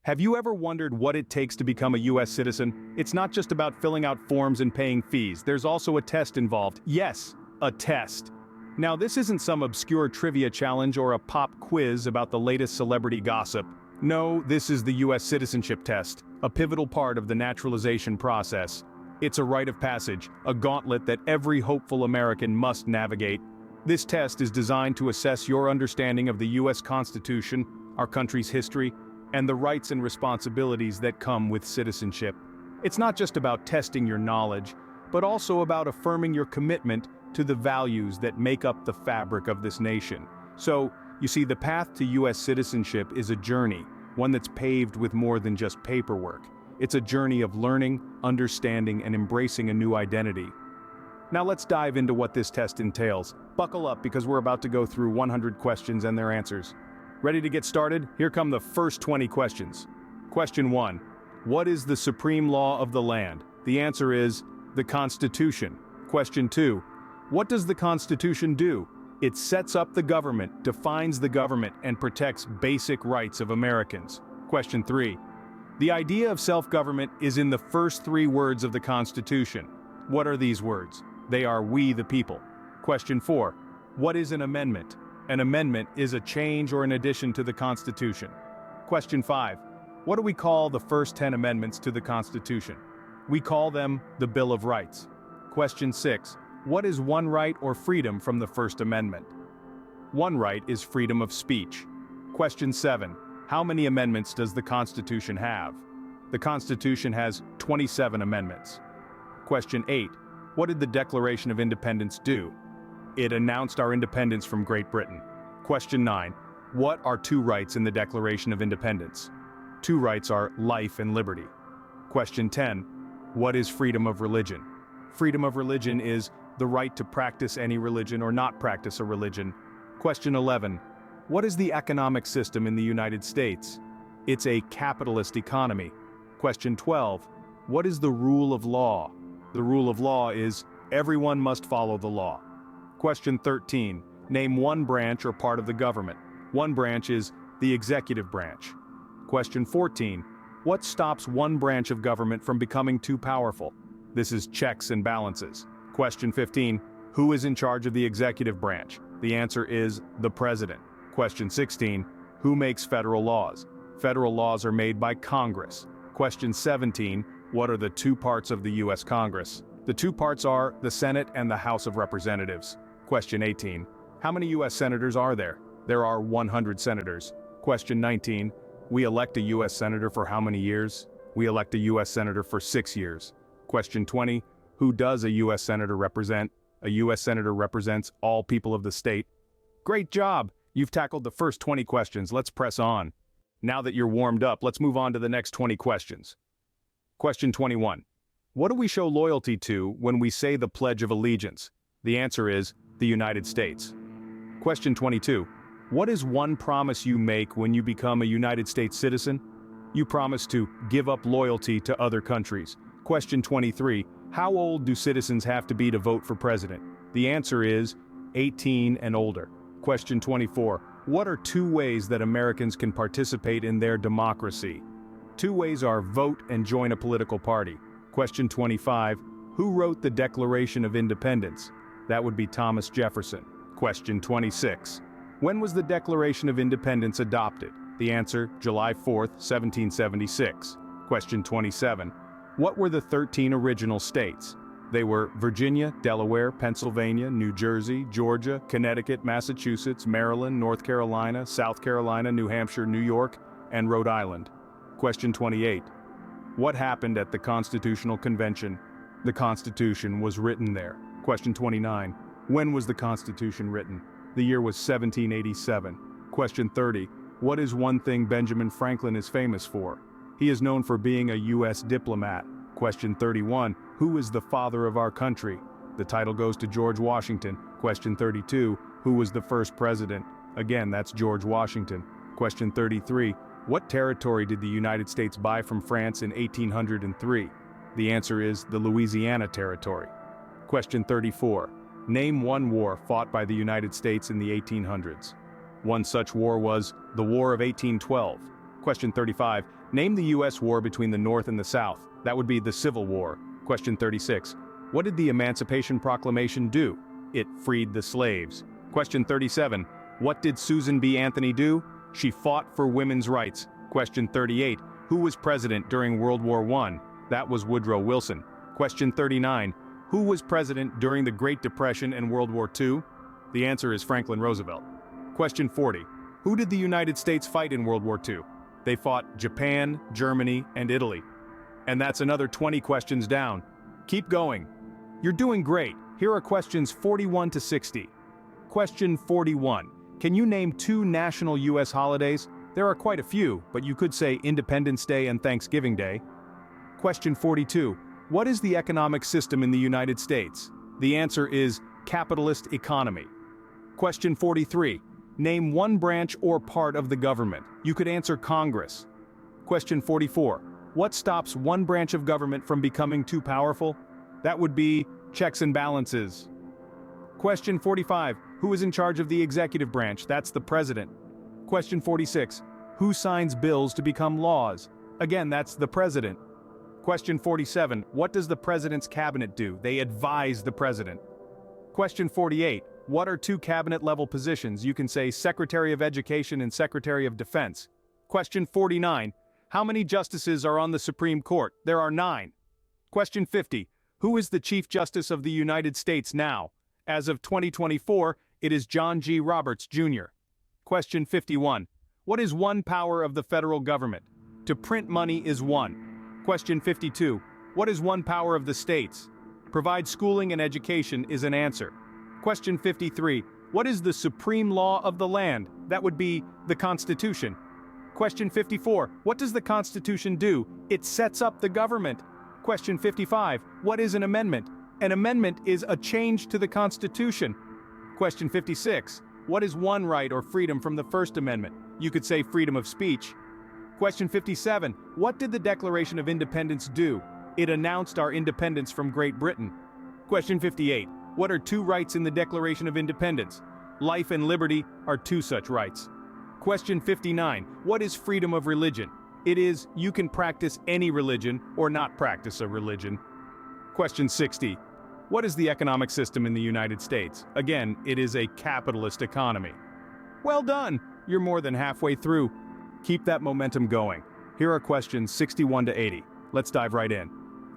Have you ever wondered what it takes to become a US citizen? It's not just about filling out forms and paying fees, there's also a test involved. Yes, a test. Now this isn't some obscure trivia challenge or a pop quiz about the latest celebrity gossip. No, this is the US citizenship test, a pivotal part of the naturalization process. It's a rite of passage, a gauntlet that every hopeful American must navigate. This test is designed to assess your understanding of the US Constitution, our country's history, and the rights and responsibilities that come with citizenship. It's not just about testing your knowledge, but also about affirming your commitment to the values that make up the fabric of this nation. So, you see, the path to US citizenship is a journey, one that's paved with more than just paperwork. It's a journey of learning, understanding, and embracing a new identity. Now let's dive into what this test entails. Buckle up because we're about to go through 100 questions and their answers. Ready to get started? Here come the first 20 questions. Question 1. What is the supreme law of the land? The answer is the Constitution. Question 2. What does the Constitution do? It sets up the government, defines the government, and protects basic rights of Americans. Question 3. The idea of self-government is in the first 3 words of the Constitution. What are these words? They are "we the people." Question 4. What is an amendment? An amendment is a change or an addition to the Constitution. Question 5. What do we call the first 10 amendments to the Constitution? We call them the Bill of Rights. Question 6. What is one right or freedom from the First Amendment? One right is freedom of speech. Question 7. How many amendments does the Constitution have? The Constitution has 27 amendments. Question 8. What did the Declaration of Independence do? It announced our independence from Great Britain. Question 9. What are 2 rights in the Declaration of Independence? 2 rights are life and liberty. Question 10. What is freedom of religion? Freedom of religion is the right to practice any religion or not practice a religion. Question 11. What is the economic system in the United States? It's a capitalist economy. Question 12. What is the rule of law? The rule of law is everyone must follow the law. Question 13. Name one branch or part of the government. One branch is the executive branch. Question 14. What stops one branch of government from becoming too powerful? This is checks and balances. Question 15. Who is in charge of the executive branch? The answer is the president. Question 16. Who makes federal laws? Federal laws are made by Congress. Question 17. What are the 2 parts of the US Congress? The 2 parts are the Senate and the House of Representatives. Question 18. How many US senators are there? There are 100 senators. Question 19. We elect a US senator for how many years? We elect a US senator for 6 years. Question 20. Who does a US senator represent? A US senator represents all people of the state. Great job! You've tackled the first 20 questions. Let's press on. Now that you're warmed up, let's move on to the next 20 questions. Question 21. What do we show loyalty to when we say the Pledge of Allegiance? The answer is the United States. Question 22. What is one promise you make when you become a United States citizen? You promise to give up loyalty to other countries. Question 23. How old do citizens have to be to vote for president? The answer is 18 and older. Question 24. What are 2 ways that Americans can participate in their democracy? 2 ways are vote and join a political party. Question 25. Who wrote the Declaration of Independence? That would be Thomas Jefferson. Question 26. When was the Declaration of Independence adopted? The answer, July 4th, 1776. Question 27. What were the 13 original states? They were Virginia, Delaware, Pennsylvania, New Jersey, Georgia, Connecticut, Massachusetts, Maryland, North Carolina, South Carolina, New Hampshire, New York, and Rhode Island. Question 28. What happened at the Constitutional Convention? The Constitution was written there. Question 29. When was the Constitution written? The year was 1787. Question 30. What is one thing Benjamin Franklin is famous for? He is known for being a US diplomat. Question 31. Who is the father of our country? The title goes to George Washington. Question 32. Who was the first president? Again, that's George Washington. Question 33. What territory did the United States buy from France in 1803? The answer is the Louisiana Territory. Question 34. Name one war fought by the United States in the 1800s. One such war was the War of 1812. Question 35. Name the US war between the North and the South. That would be the Civil War. Question 36. What did the Emancipation Proclamation do? It freed the slaves. Question 37. What did Susan B. Anthony do? She fought for women's rights. Question 38. Who was president during World War I? That was Woodrow Wilson. Question 39. Who was president during the Great Depression and World War II? The answer is Franklin Roosevelt. Question 40. Who did the United States fight in World War II? They fought Japan, Germany, and Italy. And that's another 20 questions down. Keep going. You're doing great. Here are questions 41 to 60. Question 41. Can you name two national US holidays? There are quite a few, but you could say Independence Day and Thanksgiving Day. Question 42. What is the economic system in the United States? The answer is capitalist economy. Question 43. Name one branch or part of the government. You could answer Congress. Question 44. What stops one branch of government from becoming too powerful? That would be checks and balances. Question 45. Who is in charge of the executive branch? That's the president. Question 46. Who signs bills to become laws? Again, that's the president. Question 47. What does the president's cabinet do? They advise the president. Question 48. What are two cabinet-level positions? You can say Secretary of Education and Secretary of Defense. Question 49. How many justices are on the Supreme Court? There are 9. Question 50. Who is the Chief Justice of the United States now? As of 2024, it is John G. Roberts, Jr. Question 51. What is one power of the federal government? To print money is one. Question 52. What is one power of the states? Provide schooling and education is an answer. Question 53. What is the supreme law of the land? That would be the Constitution. Question 54. What does the Constitution do? It sets up the government. Question 55. What is an amendment? An amendment is a change to the Constitution. Question 56. What is one right or freedom from the First Amendment? You could say freedom of speech. Question 57. What did the Declaration of Independence do? It announced our independence from Great Britain. Question 58. What are two rights in the Declaration of Independence? Life and liberty are two such rights. Question 59. What is freedom of religion? It is, you can practice any religion or not practice a religion. Question 60. What is the economic system in the United States? Again, it is a capitalist economy. Well done! You're more than halfway through. Keep that momentum going. Here are questions 61 to 80. Let's dive right in.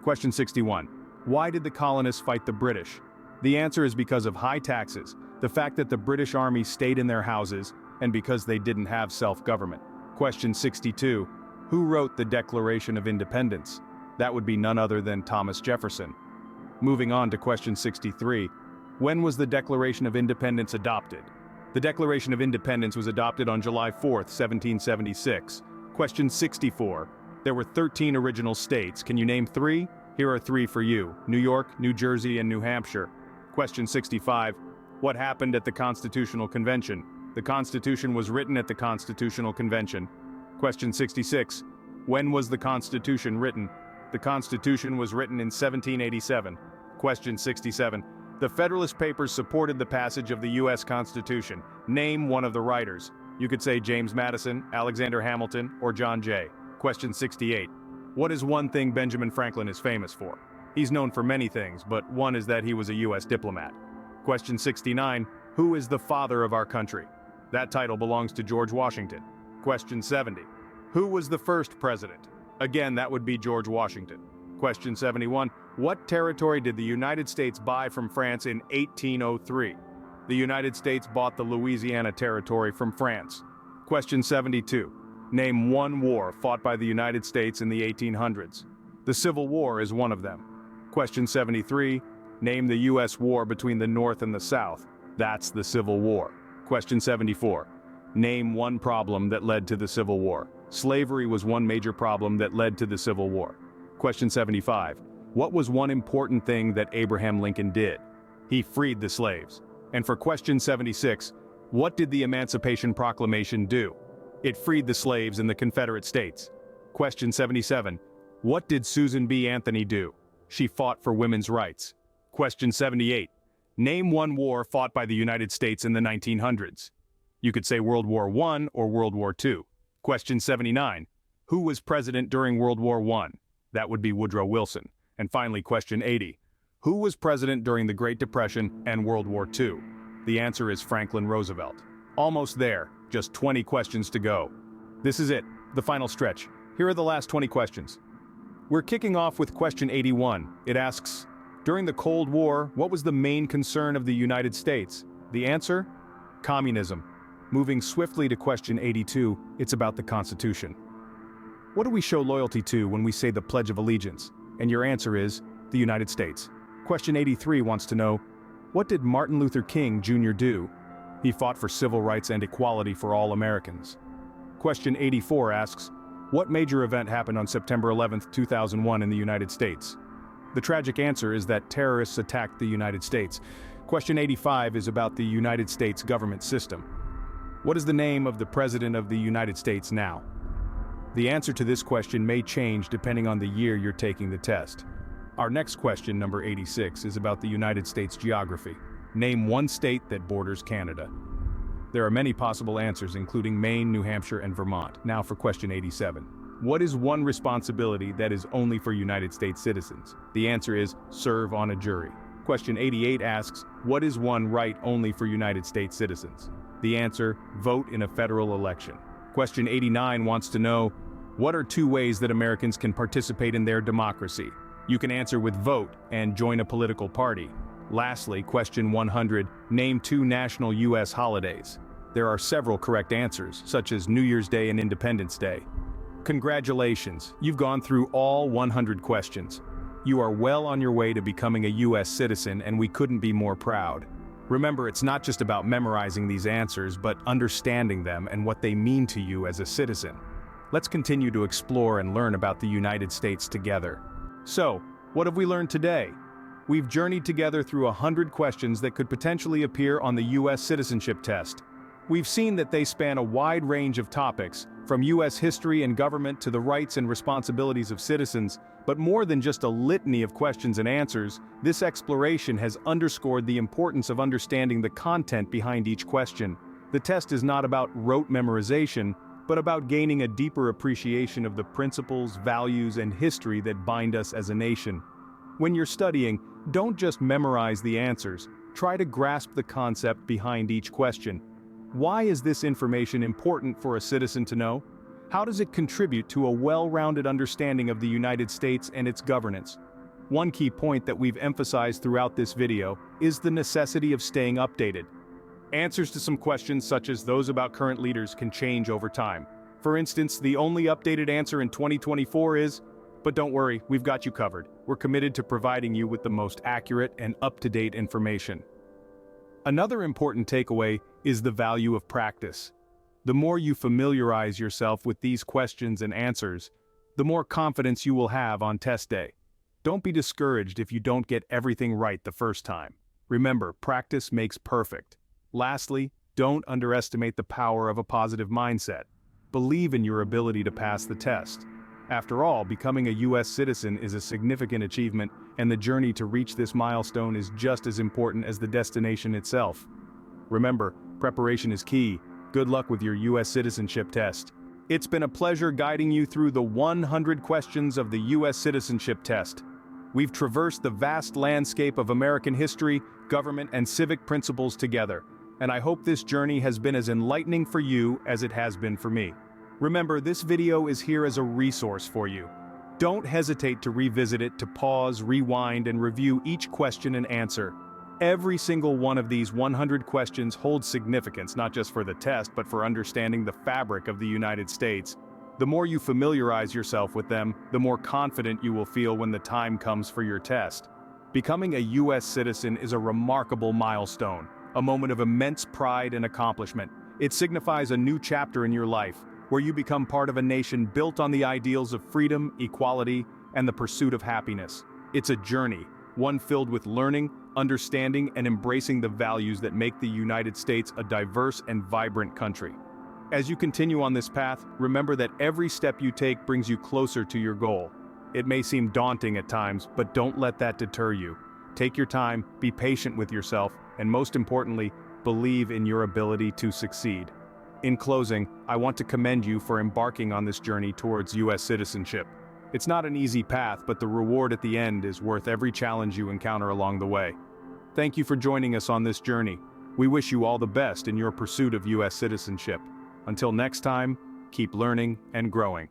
Question 61. Why did the colonists fight the British? The answer is because of high taxes, the fact that the British Army stayed in their houses, and because they didn't have self-government. Question 62. Who wrote the Declaration of Independence? That would be none other than Thomas Jefferson. Moving on to question 63. When was the Declaration of Independence adopted? The Declaration of Independence was adopted on July 4, 1776. Question 64. There were 13 original states. Can you name 3? Here are 3 for you: New York, New Jersey, and New Hampshire. Question 65. What happened at the Constitutional Convention? The Constitution was written at the Constitutional Convention. Question 66. When was the Constitution written? The Constitution was written in 1787. Question 67. The Federalist Papers supported the passage of the U.S. Constitution. Name one of the writers. You could say James Madison, Alexander Hamilton, or John Jay. Question 68. What is one thing Benjamin Franklin is famous for? He's known for many things, but one is that he was a U.S. diplomat. Question 69. Who is the father of our country? That title belongs to George Washington. Question 70. Who was the first president? Again, that would be George Washington. Question 71. What territory did the United States buy from France in 1803? The United States bought the Louisiana Territory from France. Question 72. Name one war fought by the United States in the 1800s. The Civil War is one of them. Question 73. Name the U.S. war between the North and the South. That's the Civil War. Question 74. Name one problem that led to the Civil War. Slavery was one major problem that led to the Civil War. Question 75. What was one important thing that Abraham Lincoln did? He freed the slaves. And for question 76, what did the Emancipation Proclamation do? It freed the slaves in the Confederate States. Question 77. What did Susan B. Anthony do? She fought for women's rights. Question 78. Name one war fought by the United States in the 1900s. You could say World War I or World War II. Question 79. Who was president during World War I? That would be Woodrow Wilson. And finally, question 80. Who was president during the Great Depression and World War II? The answer is Franklin Roosevelt. Almost there, just 20 questions to go. This is it, the final stretch. Here are the last 20 questions. We're kicking off with question 81. It asks, during the Cold War, what was the main concern of the United States? The answer? Communism. Moving swiftly to question 82, it's about the Constitution. What do we show loyalty to when we say the Pledge of Allegiance? And your answer is, the United States. Question 83 wants to know, what did Martin Luther King Jr. do? He fought for civil rights and equality for all Americans. Question 84 asks, what major event happened on September 11, 2001 in the United States? The tragic answer is that terrorists attacked the United States. Question 85 is about the United States government system. What is the name of the President of the United States now? The answer to this question may change depending on the year you're taking the test. Our next question, number 86, is about the United States geography. Name one state that borders Canada. There are many possible answers, including Maine, New Hampshire, and Vermont. Now for question 87. What is one responsibility that is only for United States citizens? The answer is serve on a jury. Question 88 asks, what is one right only for United States citizens? The answer, vote in a federal election. Question 89 wants to know, what are two ways that Americans can participate in their democracy? You can answer with vote and join a political party. Lastly, question 100, name two national U.S. holidays. There are several correct answers, such as New Year's Day and Independence Day. Congratulations, you've gone through all 100 questions. You are well on your way to becoming a U.S. citizen, and we couldn't be more proud. Remember, it's not just about memorizing these answers, but understanding them and what they mean to you as a citizen. Let's continue to explore and learn about the United States together. So, what have we learned today? We've journeyed together through 100 questions that could potentially appear on the U.S. citizenship test. We've seen that they span a wide range of topics, from U.S. history and government to the rights and responsibilities of citizens, but more than just a litany of questions and answers, this exploration has underscored the importance of understanding the content behind each question. The test is not about rote memorization, but about gaining a deeper appreciation of the principles, values, and history that bind us as a nation. When you're studying, don't just memorize the answers, try to grasp the concept behind each question. Why is this information important for a citizen to know? How does it contribute to a well-rounded understanding of the United States and its governance? One key point that we've emphasized throughout this video is the necessity of staying updated. Answers to some questions such as those about current leaders can change over time. For instance, the only updated answer in 2024 is, but don't worry, we've got you covered. We're committed to providing you with the most accurate and up-to-date information. Another important takeaway is the value of practice. The more you familiarize yourself with these questions and answers, the more confidence you will have on test day. Don't be discouraged if you don't get everything right the first time. Remember, practice makes perfect. Lastly, don't underestimate the power of a positive mindset. Believe in your ability to pass the test. After all, becoming a U.S. citizen is a significant achievement, and the journey to reach this milestone is just as important as the destination itself. Remember, preparation is key. Good luck with your U.S. citizenship test. It's been a pleasure guiding you through the 100 questions of the U.S. citizenship test. We've traversed the vast landscape of American history, government, and civic principles together, and I hope this journey has been as enlightening for you as it has been for me. Remember, this video is here as a resource for you. Don't hesitate to revisit it, to pause, rewind, and review each question and answer. Every single one of these 100 questions holds significance not just for the test but for understanding the fabric of the United States. The more you familiarize yourself with them, the more confident you will feel when the time comes for your test. Becoming a U.S. citizen is a remarkable milestone, a moment of immense pride and accomplishment. It signifies a new chapter in your life, where you become part of a nation built on the ideals of freedom, equality, and the pursuit of happiness. It's a journey, one filled with learning, understanding, and embracing the values that make the United States a diverse and vibrant country. As you continue on this path, remember that every step you take brings you closer to your goal. It may seem daunting at times, but don't let that deter you. Take your time, be patient with yourself, and most importantly, believe in your ability to succeed. In closing, I want to commend you for embarking on this journey towards US citizenship. It's not an easy path, but the reward at the end is worth every challenge you encounter along the way. Thank you for joining us on this journey. We wish you all the best in your pursuit of US citizenship. Until next time, keep learning and growing.